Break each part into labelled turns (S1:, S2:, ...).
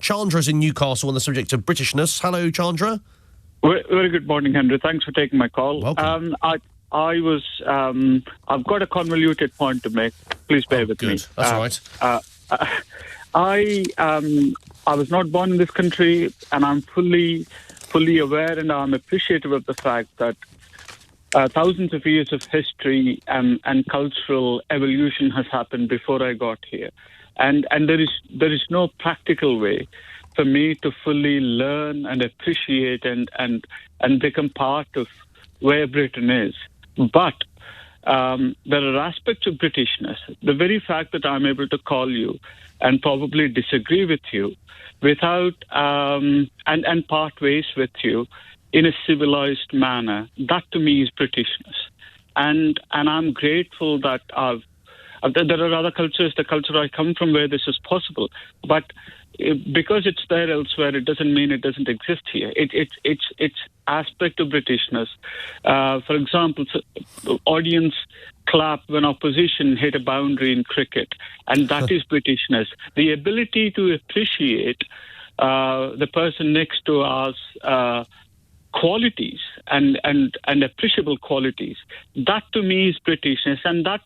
S1: Chandra's in Newcastle on the subject of Britishness. Hello, Chandra.
S2: Very good morning, Henry. Thanks for taking my call.
S1: Welcome.
S2: I've got a convoluted point to make. Please bear with me.
S1: That's all
S2: right. I was not born in this country, and I'm fully aware, and I'm appreciative of the fact that thousands of years of history and cultural evolution has happened before I got here, and there is no practical way for me to fully learn and appreciate and become part of where Britain is. But there are aspects of Britishness. The very fact that I'm able to call you and probably disagree with you without and part ways with you in a civilized manner, that to me is Britishness. And I'm grateful that there are other cultures, the culture I come from, where this is possible. But because it's there elsewhere, it doesn't mean it doesn't exist here. It's aspect of Britishness. For example, audience clap when opposition hit a boundary in cricket, and that is Britishness. The ability to appreciate the person next to us qualities and appreciable qualities, that to me is Britishness, and that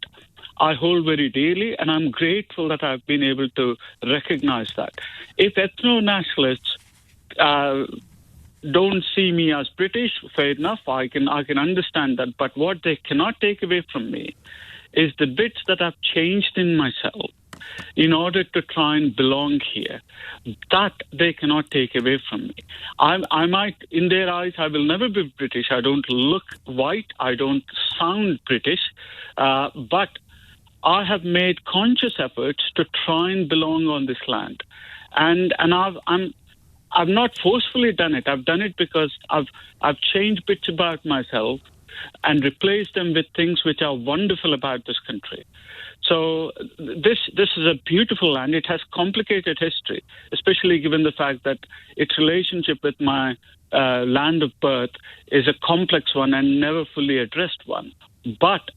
S2: I hold very dearly, and I'm grateful that I've been able to recognize that. If ethno-nationalists don't see me as British, fair enough, I can understand that. But what they cannot take away from me is the bits that I've changed in myself in order to try and belong here. That they cannot take away from me. I might, in their eyes, I will never be British. I don't look white. I don't sound British. But I have made conscious efforts to try and belong on this land, and I've not forcefully done it. I've done it because I've changed bits about myself and replaced them with things which are wonderful about this country. So this is a beautiful land. It has complicated history, especially given the fact that its relationship with my land of birth is a complex one and never fully addressed one. But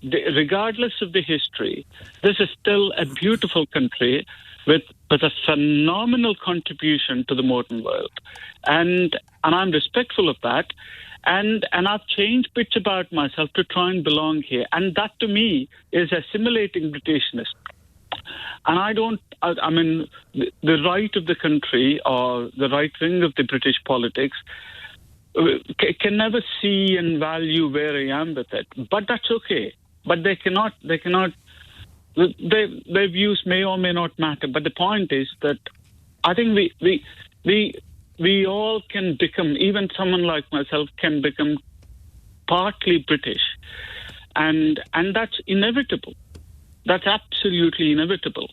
S2: regardless of the history, this is still a beautiful country with a phenomenal contribution to the modern world. And I'm respectful of that. And I've changed bits about myself to try and belong here. And that, to me, is assimilating Britishness. And I mean, the right of the country or the right wing of the British politics can never see and value where I am with it. But that's okay. But they cannot, their views may or may not matter. But the point is that I think we all can become, even someone like myself can become partly British. And that's inevitable. That's absolutely inevitable.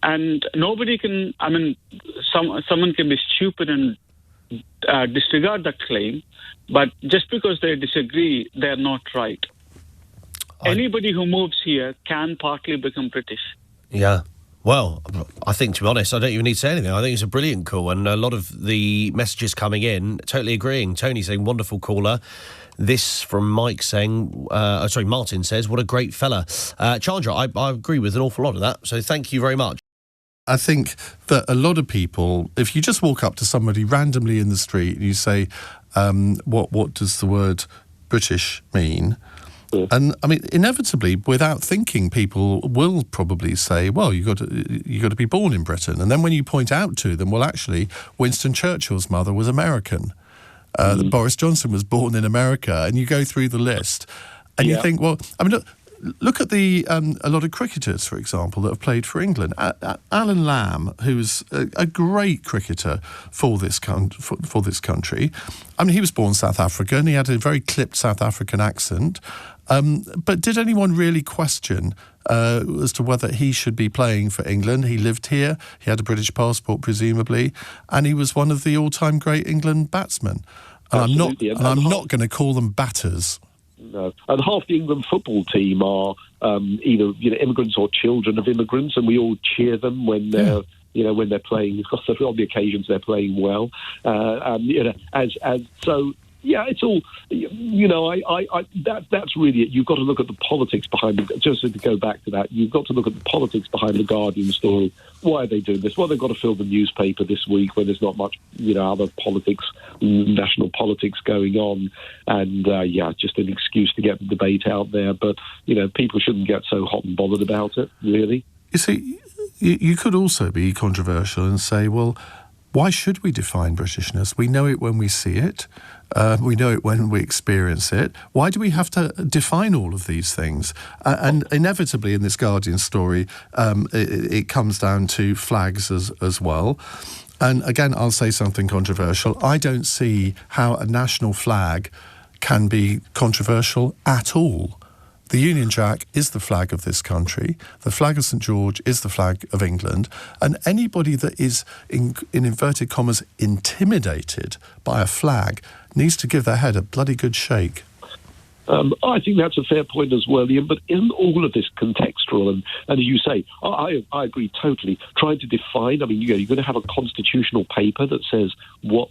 S2: And nobody can, I mean, someone can be stupid and disregard that claim, but just because they disagree, they're not right. Anybody who moves here can partly become British.
S1: Yeah. Well, I think, to be honest, I don't even need to say anything. I think it's a brilliant call, and a lot of the messages coming in, totally agreeing. Tony saying, wonderful caller. This from Mike saying, Martin says, what a great fella. Chandra, I agree with an awful lot of that, so thank you very much.
S3: I think that a lot of people, if you just walk up to somebody randomly in the street and you say, what does the word British mean? And I mean, inevitably, without thinking, people will probably say, "Well, you got to be born in Britain." And then when you point out to them, well, actually, Winston Churchill's mother was American. Boris Johnson was born in America, and you go through the list, and you think, well, I mean, look at a lot of cricketers, for example, that have played for England. Alan Lamb, who's a great cricketer for this country. I mean, he was born South African. He had a very clipped South African accent. But did anyone really question as to whether he should be playing for England? He lived here. He had a British passport, presumably, and he was one of the all-time great England batsmen. And I'm not going to call them batters.
S4: No, and half the England football team are either immigrants or children of immigrants, and we all cheer them when they're when they're playing. On the occasions they're playing well, so Yeah, it's all, that's really it. You've got to look at the politics behind it. Just to go back to that, you've got to look at the politics behind the Guardian story. Why are they doing this? Well, they've got to fill the newspaper this week when there's not much, other politics, national politics going on. And, just an excuse to get the debate out there. But, people shouldn't get so hot and bothered about it, really.
S3: You see, you could also be controversial and say, well, why should we define Britishness? We know it when we see it. We know it when we experience it. Why do we have to define all of these things? And inevitably in this Guardian story, it comes down to flags as well. And again, I'll say something controversial. I don't see how a national flag can be controversial at all. The Union Jack is the flag of this country. The flag of St George is the flag of England. And anybody that is, in inverted commas, intimidated by a flag needs to give their head a bloody good shake.
S4: I think that's a fair point as well, Ian, but isn't all of this contextual? And as you say, I agree totally. Trying to define, you're going to have a constitutional paper that says what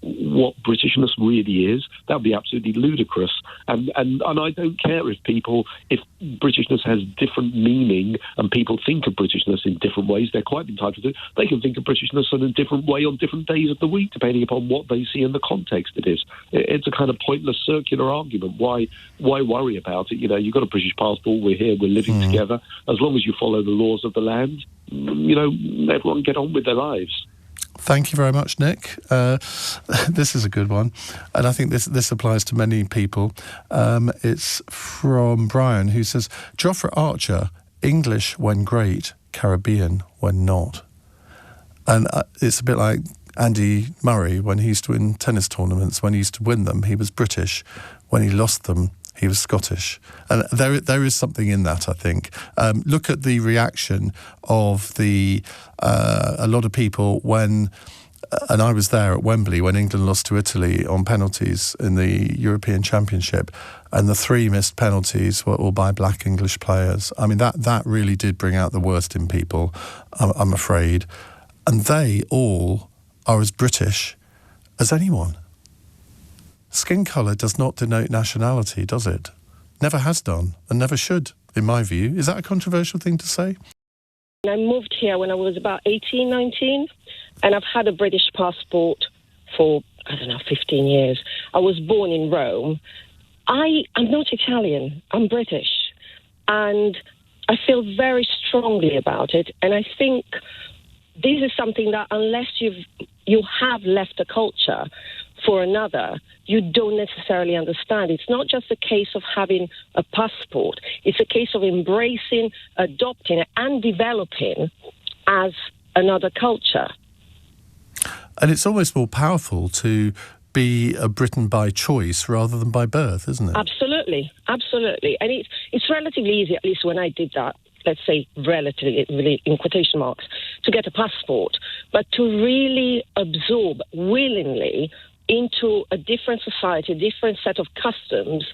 S4: Britishness really is. That would be absolutely ludicrous. And I don't care if Britishness has different meaning and people think of Britishness in different ways. They're quite entitled to. They can think of Britishness in a different way on different days of the week, depending upon what they see in the context it is. It's a kind of pointless circular argument. Why worry about it? You've got a British passport. We're here. We're living together. As long as you follow the laws of the land, everyone get on with their lives.
S3: Thank you very much, Nick. This is a good one, and I think this applies to many people. It's from Brian, who says, Jofra Archer, English when great, Caribbean when not. And it's a bit like Andy Murray when he used to win tennis tournaments. When he used to win them, he was British. When he lost them, he was Scottish. And there is something in that, I think. Look at the reaction of a lot of people when, and I was there at Wembley when England lost to Italy on penalties in the European Championship, and the 3 missed penalties were all by black English players. That really did bring out the worst in people, I'm afraid. And they all are as British as anyone. Skin colour does not denote nationality, does it? Never has done, and never should, in my view. Is that a controversial thing to say?
S5: I moved here when I was about 18, 19, and I've had a British passport for, 15 years. I was born in Rome. I'm not Italian, I'm British. And I feel very strongly about it, and I think this is something that unless you have left a culture for another, you don't necessarily understand. It's not just a case of having a passport. It's a case of embracing, adopting, and developing as another culture.
S3: And it's almost more powerful to be a Briton by choice rather than by birth, isn't it?
S5: Absolutely, absolutely. And it's relatively easy, at least when I did that, let's say relatively, really in quotation marks, to get a passport. But to really absorb willingly into a different society, a different set of customs,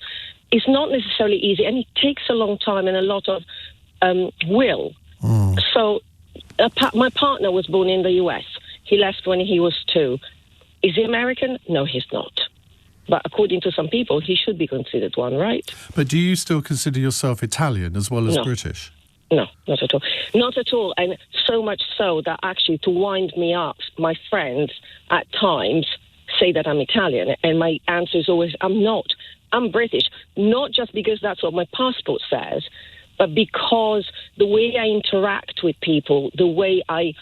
S5: is not necessarily easy, and it takes a long time and a lot of will. So my partner was born in the US. He left when he was 2. Is he American? No, he's not. But according to some people, he should be considered one, right?
S3: But do you still consider yourself Italian as well as British?
S5: No, not at all. Not at all. And so much so that actually to wind me up, my friends at times say that I'm Italian. And my answer is always, I'm not. I'm British. Not just because that's what my passport says, but because the way I interact with people, the way I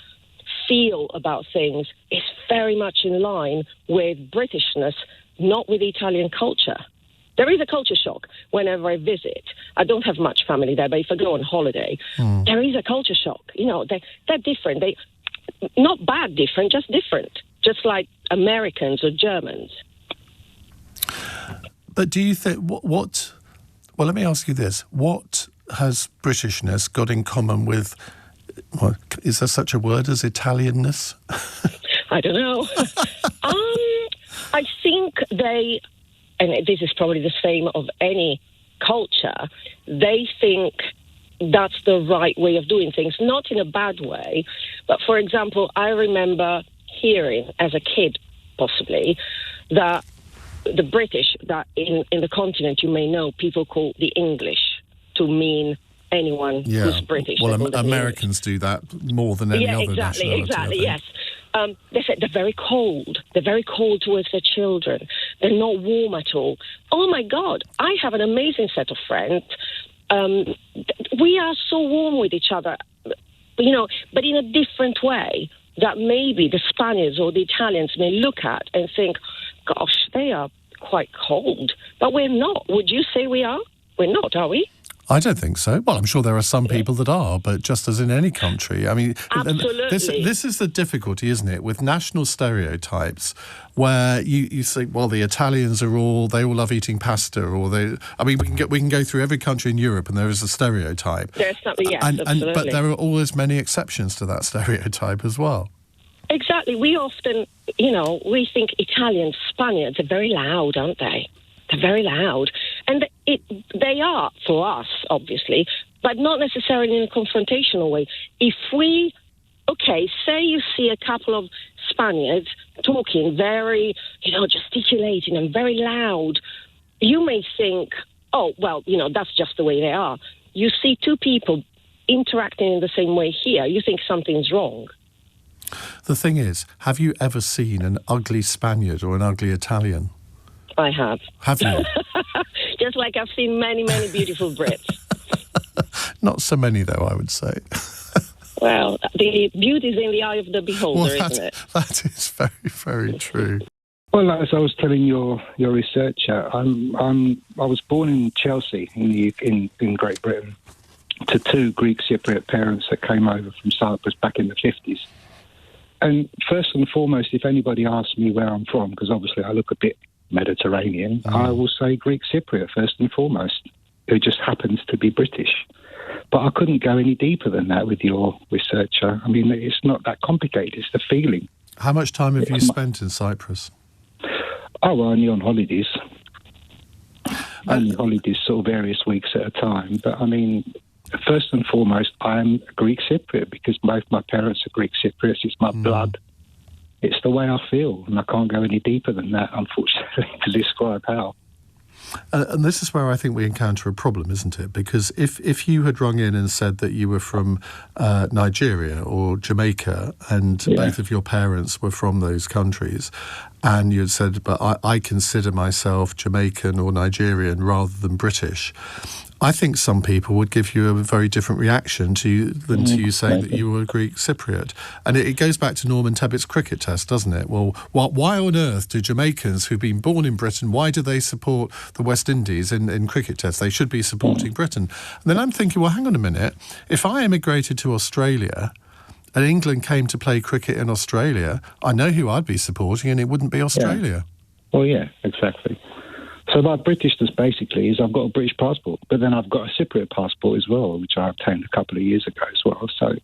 S5: feel about things is very much in line with Britishness, not with Italian culture. There is a culture shock whenever I visit. I don't have much family there, but if I go on holiday, there is a culture shock. They're different. They not bad different, just different, just like Americans or Germans.
S3: But do you think, what well, let me ask you this. What has Britishness got in common with, is there such a word as Italianness?
S5: I don't know. I think they, and this is probably the same of any culture, they think that's the right way of doing things, not in a bad way. But, for example, I remember hearing as a kid, possibly, that the British, that in the continent, you may know, people call the English to mean anyone who's British.
S3: Well, Americans do that more than any other nationality.
S5: Exactly, yes. They said they're very cold. They're very cold towards their children. They're not warm at all. Oh, my God. I have an amazing set of friends. We are so warm with each other, but in a different way that maybe the Spaniards or the Italians may look at and think, gosh, they are quite cold. But we're not. Would you say we are? We're not, are we?
S3: I don't think so. Well, I'm sure there are some people that are, but just as in any country. I mean,
S5: absolutely.
S3: This is the difficulty, isn't it, with national stereotypes, where you think, well, the Italians they all love eating pasta, or we can go through every country in Europe, and there is a stereotype.
S5: There's something, yes, absolutely.
S3: But there are always many exceptions to that stereotype as well.
S5: Exactly. We often, we think Italians, Spaniards are very loud, aren't they? They're very loud. And they are for us, obviously, but not necessarily in a confrontational way. If say you see a couple of Spaniards talking very, gesticulating and very loud, you may think, oh, well, that's just the way they are. You see two people interacting in the same way here, you think something's wrong.
S3: The thing is, have you ever seen an ugly Spaniard or an ugly Italian?
S5: I have.
S3: Have you?
S5: Just like I've seen many, many beautiful Brits.
S3: Not so many, though, I would say.
S5: Well, the beauty's in the eye of the beholder, isn't it?
S3: That is very, very true.
S6: Well, as I was telling your researcher, I was born in Chelsea in Great Britain to two Greek Cypriot parents that came over from Cyprus back in the 50s. And first and foremost, if anybody asks me where I'm from, because obviously I look a bit Mediterranean, I will say Greek Cypriot first and foremost, who just happens to be British. But I couldn't go any deeper than that with your researcher. I mean, it's not that complicated, it's the feeling.
S3: How much time have you spent in Cyprus?
S6: Oh, well, only on holidays. Only holidays, sort of various weeks at a time. But I mean, first and foremost, I'm a Greek Cypriot because both my parents are Greek Cypriots. It's my blood. It's the way I feel, and I can't go any deeper than that, unfortunately, to describe how.
S3: And this is where I think we encounter a problem, isn't it? Because if you had rung in and said that you were from Nigeria or Jamaica and both of your parents were from those countries, and you had said, but I consider myself Jamaican or Nigerian rather than British, I think some people would give you a very different reaction to you saying that you were a Greek Cypriot. And it goes back to Norman Tebbett's cricket test, doesn't it? Well, why on earth do Jamaicans who've been born in Britain, why do they support the West Indies in cricket tests? They should be supporting Britain. And then I'm thinking, well, hang on a minute. If I emigrated to Australia and England came to play cricket in Australia, I know who I'd be supporting, and it wouldn't be Australia.
S6: Yeah. Well, yeah, exactly. So my Britishness basically is I've got a British passport, but then I've got a Cypriot passport as well, which I obtained a couple of years ago as well. So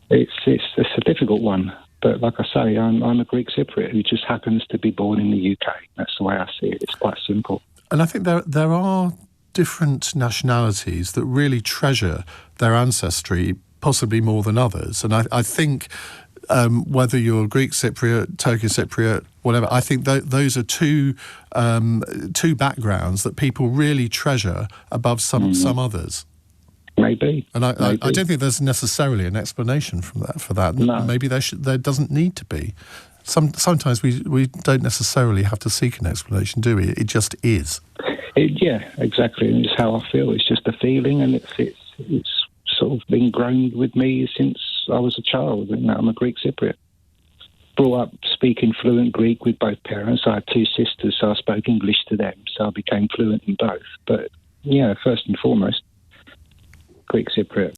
S6: it's a difficult one. But like I say, I'm a Greek Cypriot who just happens to be born in the UK. That's the way I see it. It's quite simple.
S3: And I think there are different nationalities that really treasure their ancestry, possibly more than others. And I think whether you're Greek Cypriot, Turkish Cypriot, whatever, I think those are two backgrounds that people really treasure above some others.
S6: Maybe.
S3: And I don't think there's necessarily an explanation for that.
S6: No.
S3: Maybe there doesn't need to be. Sometimes we don't necessarily have to seek an explanation, do we? It just is.
S6: Yeah, exactly. And it's how I feel. It's just a feeling, and it's sort of been grown with me since I was a child, and I'm a Greek Cypriot. Brought up speaking fluent Greek with both parents. I had two sisters, so I spoke English to them, so I became fluent in both. But, yeah, first and foremost, Greek Cypriot.